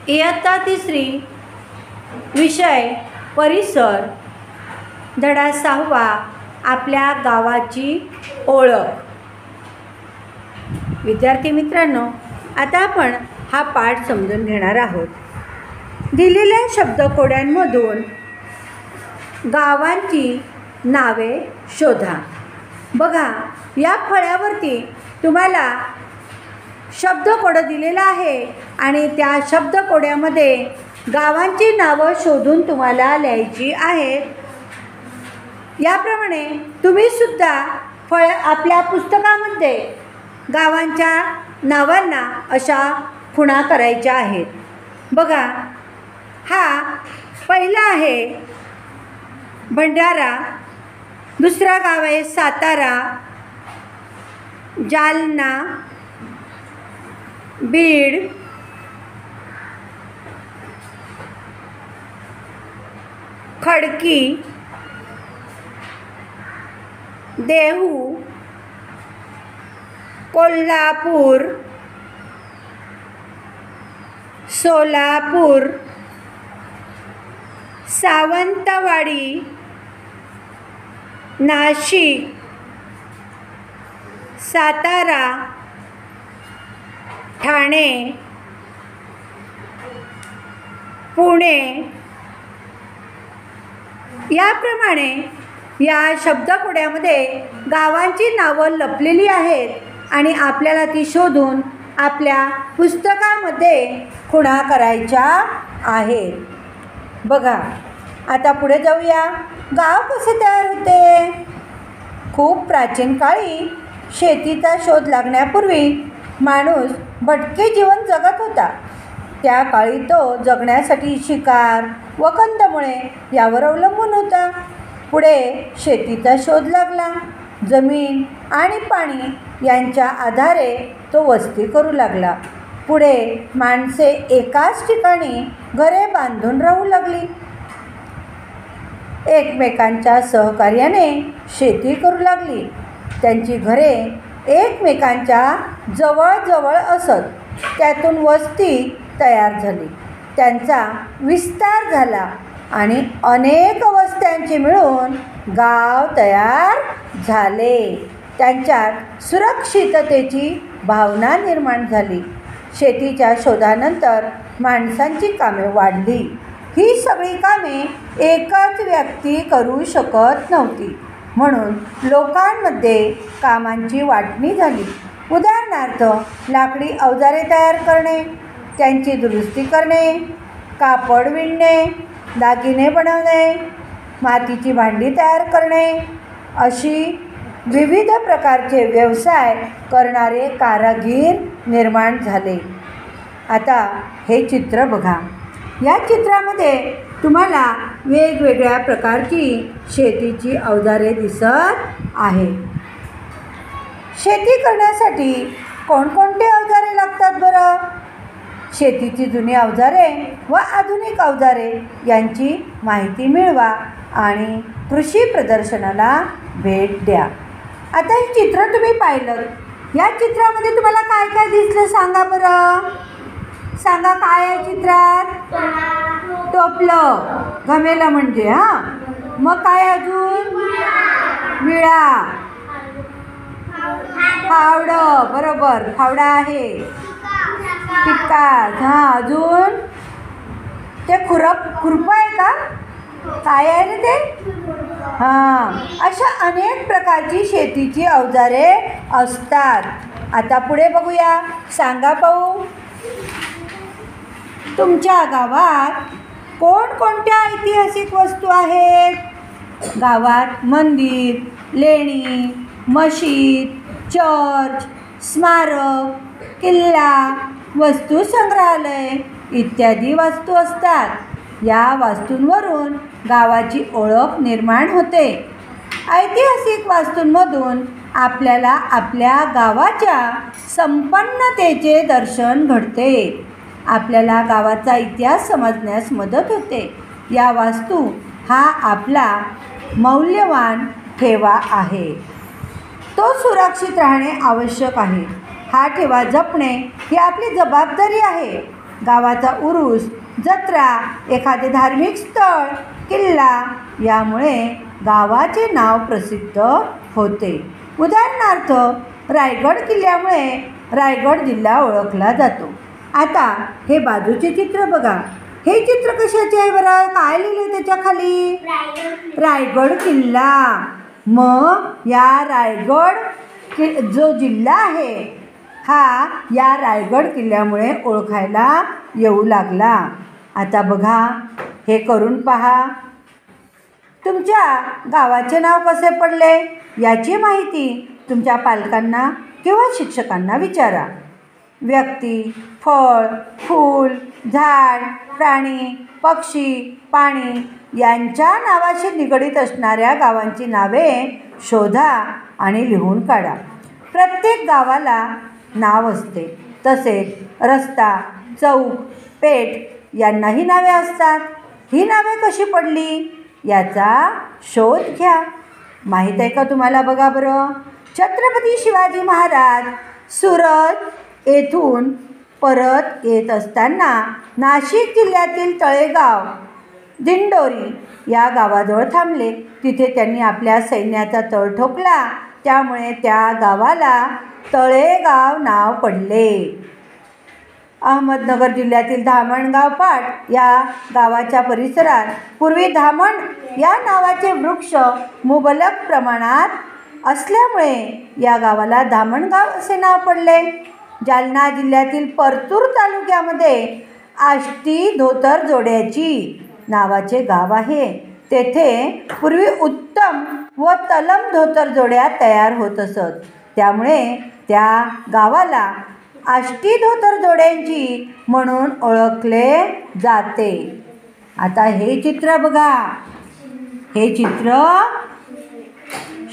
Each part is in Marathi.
इयत्ता तिसरी, विषय परिसर, धडा 6वा, आपल्या गावाची ओळख. विद्यार्थी मित्रांनो, आता आपण हा पाठ समजून घेणार आहोत. दिलेल्या शब्दकोड्यांमधून गावांची नावे शोधा. बघा, या फळ्यावरती तुम्हाला शब्दकोडं दिलेलं आहे आणि त्या शब्दकोड्यामध्ये गावांची नावं शोधून तुम्हाला लिहायची आहेत. याप्रमाणे तुम्ही सुद्धा आपल्या पुस्तकामध्ये गावांच्या नावांना अशा खुणा करायच्या आहेत. बघा, हा पहिला आहे भंडारा, दुसरा गाव आहे सातारा, जालना, बीड, खडकी, देहू, कोल्हापूर, सोलापूर, सावंतवाडी, नाशिक, सातारा, ठाणे, पुणे. याप्रमाणे या शब्दकोड्यामध्ये गावांची नावं लपलेली आहेत आणि आपल्याला ती शोधून आपल्या पुस्तकामध्ये खुणा करायच्या आहेत. बघा, आता पुढे जाऊया. गाव कसे तयार होते? खूप प्राचीन काळी शेतीचा शोध लागण्यापूर्वी माणूस भटके जीवन जगत होता. त्या काळी तो जगण्यासाठी शिकार व कंदमुळे यावर अवलंबून होता. पुढे शेतीचा शोध लागला. जमीन आणि पाणी यांच्या आधारे तो वस्ती करू लागला. पुढे माणसे एकाच ठिकाणी घरे बांधून राहू लागली. एकमेकांच्या सहकार्याने शेती करू लागली. त्यांची घरे एकमेकांच्या जवळजवळ असत. त्यातून वस्ती तयार झाली. त्यांचा विस्तार झाला आणि अनेक वस्त्यांचे मिळून गाव तयार झाले. त्यांच्यात सुरक्षिततेची भावना निर्माण झाली. शेतीच्या शोधानंतर माणसांची कामे वाढली. ही सगळी कामे एकच व्यक्ती करू शकत नव्हती, म्हणून लोकांमध्ये कामांची वाटणी झाली. उदाहरणार्थ, लाकडी अवजारे तयार करणे, त्यांची दुरुस्ती करणे, कापड विणणे, दागिने बनवणे, मातीची भांडी तयार करणे, अशी विविध प्रकारचे व्यवसाय करणारे कारागीर निर्माण झाले. आता हे चित्र बघा. या चित्रामध्ये तुम्हाला वेगवेगळ्या प्रकारची शेतीची अवजारे दिसत आहेत. शेती करण्यासाठी कोणकोणते अवजारे लागतात बरं? शेतीची जुनी अवजारे व आधुनिक अवजारे यांची माहिती मिळवा आणि कृषी प्रदर्शनाला भेट द्या. आता हे चित्र तुम्ही पाहिलं. या चित्रामध्ये तुम्हाला काय काय दिसलं सांगा बरं. सांगा, काय आहे चित्रात? टोपलं, घमेलं म्हणजे. मग काय अजून? विळा, फावडं, बरोबर, फावडा आहे. पिक्का, अजून ते खुरपं आहे का? काय आहे रे ते? अशा अनेक प्रकारची शेतीची अवजारे असतात. आता पुढे बघूया. सांगा पाहू, तुमच्या गावात कोणकोणत्या ऐतिहासिक वस्तू आहेत? गावात मंदिर, लेणी, मशीद, चर्च, स्मारक, किल्ला, वस्तू संग्रहालय इत्यादी वस्तू असतात. या वास्तूंवरून गावाची ओळख निर्माण होते. ऐतिहासिक वास्तूंमधून आपल्याला आपल्या गावाच्या संपन्नतेचे दर्शन घडते. आपल्याला गावाचा इतिहास समजण्यास मदत होते. या वास्तू हा आपला मौल्यवान ठेवा आहे. तो सुरक्षित राहणे आवश्यक आहे. हा ठेवा जपणे ही आपली जबाबदारी आहे. गावाचा उरूस, जत्रा, एखादे धार्मिक स्थळ, किल्ला यामुळे गावाचे नाव प्रसिद्ध होते. उदाहरणार्थ रायगड किल्ल्यामुळे रायगड जिल्हा ओळखला जातो. आता हे बाजूचे चित्र बघा. हे चित्र कशाचे आहे बरं? काय लिहिले त्याच्या खाली? रायगड किल्ला. मग या रायगड जो जिल्हा आहे हा या रायगड किल्ल्यामुळे ओळखायला येऊ लागला. आता बघा, हे करून पहा. तुमच्या गावाचे नाव कसे पडले याची माहिती तुमच्या पालकांना किंवा शिक्षकांना विचारा. व्यक्ती, फळ, फूल, झाड, प्राणी, पक्षी, पाणी यांच्या नावाशी निगडीत असणाऱ्या गावांची नावे शोधा आणि लिहून काढा. प्रत्येक गावाला नाव असते. तसेच रस्ता, चौक, पेठ यांनाही नावे असतात. ही नावे कशी पडली याचा शोध घ्या. माहीत आहे का तुम्हाला? बघा बरं. छत्रपती शिवाजी महाराज सुरत येथून परत येत असताना नाशिक जिल्ह्यातील तळेगाव, दिंडोरी या गावाजवळ थांबले. तिथे त्यांनी आपल्या सैन्याचा तळ ठोकला. त्यामुळे त्या गावाला तळेगाव नाव पडले. अहमदनगर जिल्ह्यातील धामणगाव पाट या गावाच्या परिसरात पूर्वी धामण या नावाचे वृक्ष मुबलक प्रमाणात असल्यामुळे या गावाला धामणगाव असे नाव पडले. जालना जिल्ह्यातील परतूर तालुक्यामध्ये आष्टी धोतर जोड्याची नावाचे गाव आहे. तेथे पूर्वी उत्तम व तलम धोतर जोड्या तयार होत असत. त्यामुळे त्या गावाला आष्टी धोतर जोड्यांची म्हणून ओळखले जाते. आता हे चित्र बघा. हे चित्र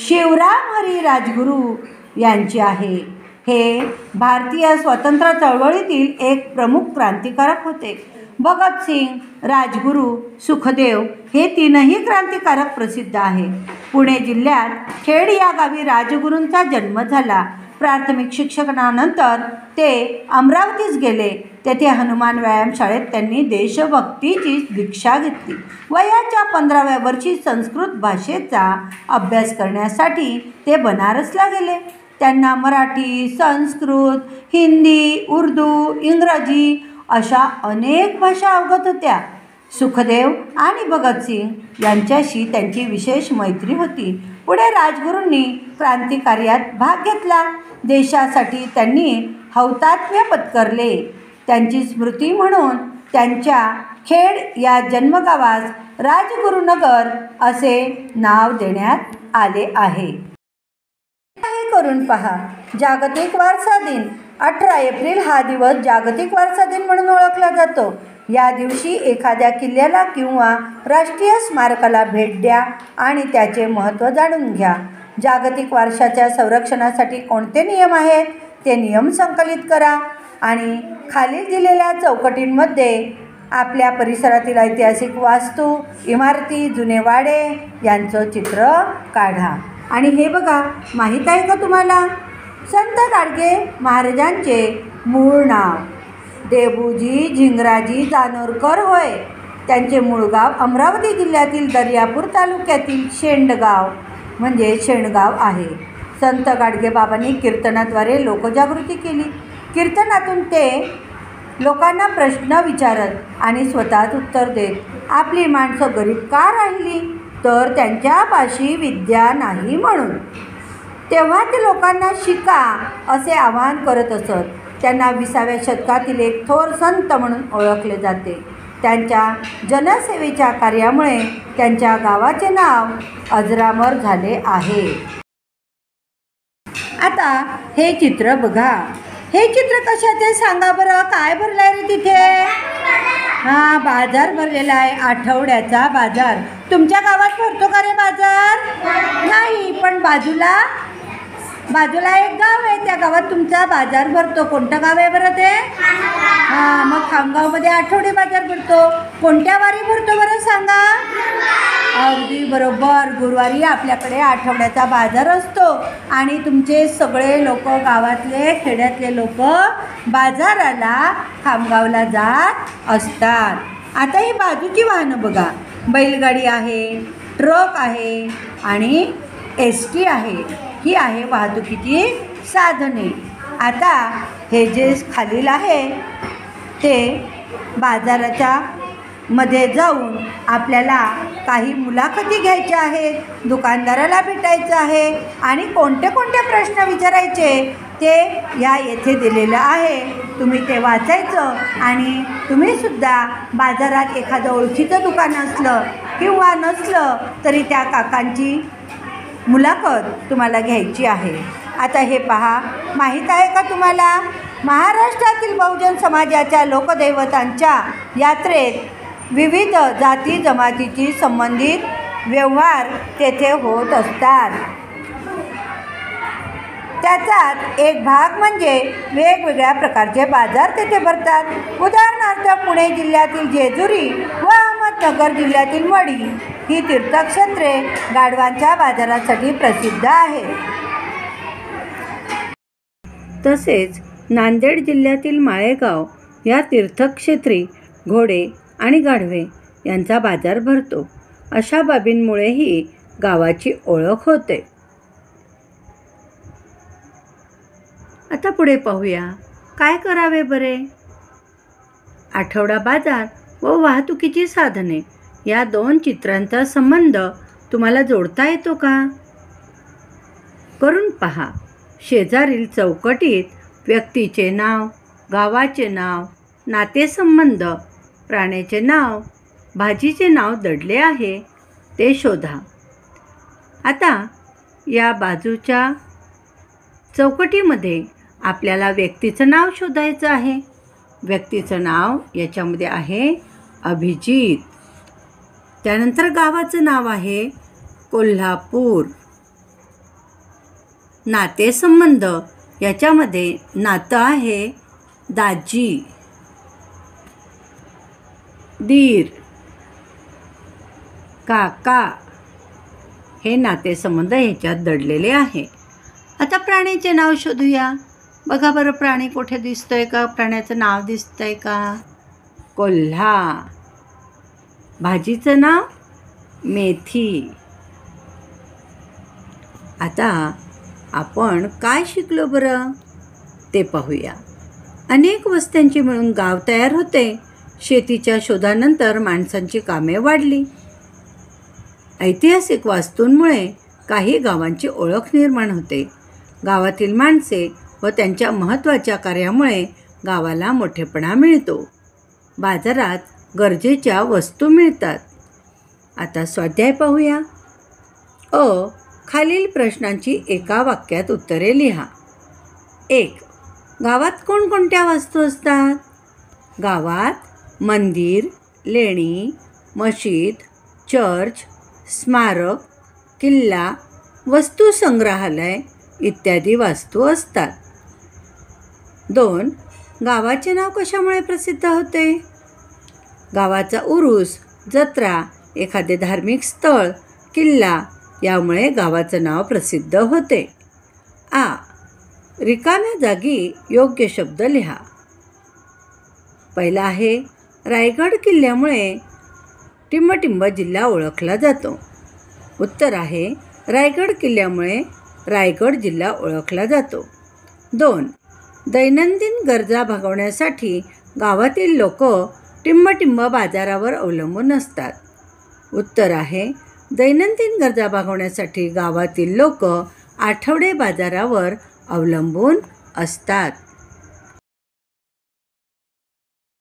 शिवराम हरी राजगुरू यांचे आहे. हे भारतीय स्वातंत्र्य चळवळीतील एक प्रमुख क्रांतिकारक होते. भगतसिंग, राजगुरू, सुखदेव हे तीनही क्रांतिकारक प्रसिद्ध आहे. पुणे जिल्ह्यात खेड या गावी राजगुरूंचा जन्म झाला. प्राथमिक शिक्षणानंतर ते अमरावतीस गेले. तेथे हनुमान व्यायामशाळेत त्यांनी देशभक्तीची दीक्षा घेतली. वयाच्या 15व्या वर्षी संस्कृत भाषेचा अभ्यास करण्यासाठी ते बनारसला गेले. त्यांना मराठी, संस्कृत, हिंदी, उर्दू, इंग्रजी अशा अनेक भाषा अवगत होत्या. सुखदेव आणि भगतसिंग यांच्याशी त्यांची विशेष मैत्री होती. पुढे राजगुरूंनी क्रांतिकार्यात भाग घेतला. देशासाठी त्यांनी हौतात्म्य पत्करले. त्यांची स्मृती म्हणून त्यांच्या खेड या जन्मगावास राजगुरुनगर असे नाव देण्यात आले आहे. हे करून पहा. जागतिक वारसा दिन 18 एप्रिल हा दिवस जागतिक वारसा दिन म्हणून ओळखला जातो. या दिवशी एखाद्या किल्ल्याला किंवा राष्ट्रीय स्मारकाला भेट द्या आणि त्याचे महत्त्व जाणून घ्या. जागतिक वारशाच्या संरक्षणासाठी कोणते नियम आहेत ते नियम संकलित करा आणि खालील दिलेल्या चौकटींमध्ये आपल्या परिसरातील ऐतिहासिक वास्तू, इमारती, जुने वाडे यांचं चित्र काढा. आणि हे बघा, माहीत आहे का तुम्हाला? संत गाडगे महाराजांचे मूळ नाव देबूजी झिंगराजी जानोरकर होय. त्यांचे मूळ गाव अमरावती जिल्ह्यातील दर्यापूर तालुक्यातील शेंडगाव म्हणजे शेणगाव आहे. संत गाडगेबाबांनी कीर्तनाद्वारे लोकजागृती केली. कीर्तनातून ते लोकांना प्रश्न विचारत आणि स्वतःच उत्तर देत. आपली माणसं गरीब का राहिली? तर त्यांच्यापाशी विद्या नाही म्हणून. तेव्हा ते लोकांना शिका असे आवाहन करत असत. त्यांना 20व्या शतकातील एक थोर संत म्हणून ओळखले जाते. त्यांच्या जनसेवेच्या कार्यामुळे त्यांच्या गावाचे नाव अजरामर झाले आहे. आता हे चित्र बघा. हे चित्र कशाचे सांगा बरं? काय भरलं आहे रे तिथे? हां, बाजार भरलेला आहे. आठवड्याचा बाजार. तुमच्या गावात भरतो का रे बाजार? नाही, पण बाजूला एक गाव आहे. त्या गावात तुमचा बाजार भरतो. कोणतं गाव आहे बरं ते? हां, मग खामगावमध्ये आठवडे बाजार भरतो. कोणत्या वारी भरतो बरं सांगा? अगदी बरोबर. गुरुवारी आपल्याकडे आठवड्याचा बाजार असतो आणि तुमचे सगळे लोक, गावातले खेड्यातले लोक बाजाराला खामगावला जात असतात. आता ही बाजूची वाहनं बघा, बैलगाडी आहे, ट्रक आहे आणि ST आहे. ही आहे वाहतुकीची साधने. आता हे जे खालील आहे ते बाजाराच्या मध्ये जाऊन आपल्याला काही मुलाखती घ्यायच्या आहेत, दुकानदाराला भेटायचं आहे आणि कोणते कोणते प्रश्न विचारायचे ते या येथे दिलेलं आहे. तुम्ही ते वाचायचं आणि तुम्हीसुद्धा बाजारात एखादं ओळखीचं दुकान असलं किंवा नसलं तरी त्या काकांची मुलाखत तुम्हाला घ्यायची आहे. आता हे पहा, माहीत आहे का तुम्हाला, महाराष्ट्रातील बहुजन समाजाच्या लोकदैवतांच्या यात्रेत विविध जाती जमातीची संबंधित व्यवहार तेथे होत असतात. त्याचाच एक भाग म्हणजे वेगवेगळ्या प्रकारचे बाजार तेथे भरतात. उदाहरणार्थ पुणे जिल्ह्यातील जेजुरी व अहमदनगर जिल्ह्यातील वडी ही तीर्थक्षेत्रे गाढवांच्या बाजारासाठी प्रसिद्ध आहेत. तसेच नांदेड जिल्ह्यातील माळेगाव या तीर्थक्षेत्री घोडे आणि गाढवे यांचा बाजार भरतो. अशा बाबींमुळेही गावाची ओळख होते. आता पुढे पाहूया, काय करावे बरे. आठवडा बाजार व वाहतुकीची साधने या 2 चित्रांचा संबंध तुम्हाला जोडता येतो का? करून पहा. शेजारील चौकटीत व्यक्तीचे नाव, गावाचे नाव, नातेसंबंध, प्राण्याचे नाव, भाजीचे नाव दडले आहे ते शोधा. आता या बाजूच्या चौकटीमध्ये आपल्याला व्यक्तीचं नाव शोधायचं आहे. व्यक्तीचं नाव याच्यामध्ये आहे अभिजित. त्यानंतर गावाचं नाव आहे कोल्हापूर. नातेसंबंध याच्यामध्ये नातं आहे दाजी, दीर, काका. हे नातेसंबंध ह्याच्यात दडलेले आहे. आता प्राण्याचे नाव शोधूया. बघा बरं, प्राणी कुठे दिसतोय का? प्राण्याचं नाव दिसतंय का? कोल्हा. भाजीचं नाव मेथी. आता आपण काय शिकलो बरं ते पाहूया. अनेक वस्त्यांची मिळून गाव तयार होते. शेतीच्या शोधानंतर माणसांची कामे वाढली. ऐतिहासिक वास्तूंमुळे काही गावांची ओळख निर्माण होते. गावातील माणसे व त्यांच्या महत्त्वाच्या कार्यामुळे गावाला मोठेपणा मिळतो. बाजारात गरजेच्या वस्तू मिळतात. आता स्वाध्याय पाहूया. खालील प्रश्नांची एका वाक्यात उत्तरे लिहा. 1. गावात कोणकोणत्या वस्तू असतात? गावात मंदिर, लेणी, मशीद, चर्च, स्मारक, किल्ला, वस्तू संग्रहालय इत्यादी वस्तू असतात. 2. गावाचे नाव कशामुळे प्रसिद्ध होते? गावाचा उरूस, जत्रा, एखादे धार्मिक स्थळ, किल्ला यामुळे गावाचं नाव प्रसिद्ध होते. रिकाम्या जागी योग्य शब्द लिहा. पहिला आहे रायगड किल्ल्यामुळे टिंबटिंब जिल्हा ओळखला जातो. उत्तर आहे रायगड किल्ल्यामुळे रायगड जिल्हा ओळखला जातो. 2. दैनंदिन गरजा भागवण्यासाठी गावातील लोक टिंबटिंब बाजारावर अवलंबून असतात. उत्तर आहे दैनंदिन गरजा भागवण्यासाठी गावातील लोक आठवडे बाजारावर अवलंबून असतात.